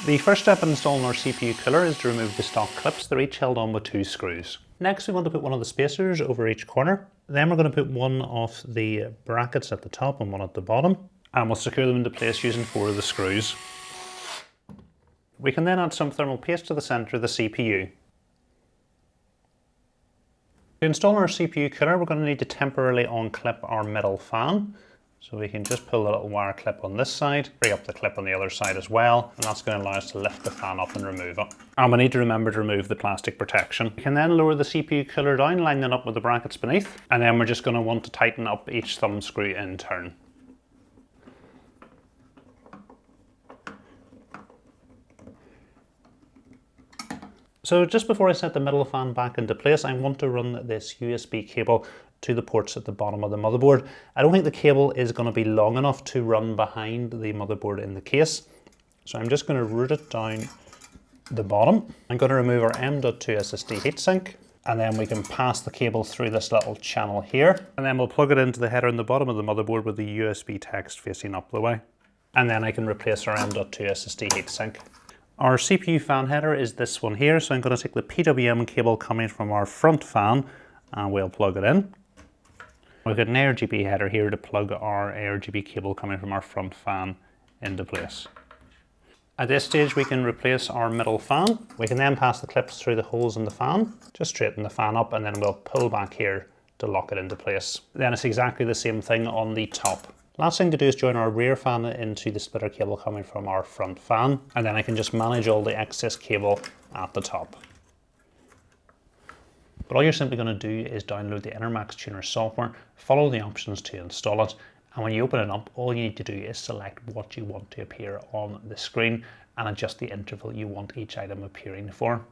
The first step in installing our CPU cooler is to remove the stock clips. They're each held on with 2 screws. Next we want to put one of the spacers over each corner. Then we're going to put one of the brackets at the top and one at the bottom. And we'll secure them into place using 4 of the screws. We can then add some thermal paste to the centre of the CPU. To install our CPU cooler, we're going to need to temporarily unclip our middle fan. So we can just pull the little wire clip on this side, free up the clip on the other side as well, and that's going to allow us to lift the fan up and remove it. And we need to remember to remove the plastic protection. We can then lower the CPU cooler down, lining it up with the brackets beneath, and then we're just going to want to tighten up each thumb screw in turn. So just before I set the middle fan back into place, I want to run this USB cable to the ports at the bottom of the motherboard. I don't think the cable is going to be long enough to run behind the motherboard in the case. So I'm just going to route it down the bottom. I'm going to remove our M.2 SSD heatsink, and then we can pass the cable through this little channel here. And then we'll plug it into the header in the bottom of the motherboard with the USB text facing up the way. And then I can replace our M.2 SSD heatsink. Our CPU fan header is this one here, so I'm going to take the PWM cable coming from our front fan and we'll plug it in. We've got an ARGB header here to plug our ARGB cable coming from our front fan into place. At this stage we can replace our middle fan. We can then pass the clips through the holes in the fan, just straighten the fan up, and then we'll pull back here to lock it into place. Then it's exactly the same thing on the top. Last thing to do is join our rear fan into the splitter cable coming from our front fan, and then I can just manage all the excess cable at the top. But all you're simply going to do is download the Enermax Tuner software, follow the options to install it, and when you open it up, all you need to do is select what you want to appear on the screen and adjust the interval you want each item appearing for.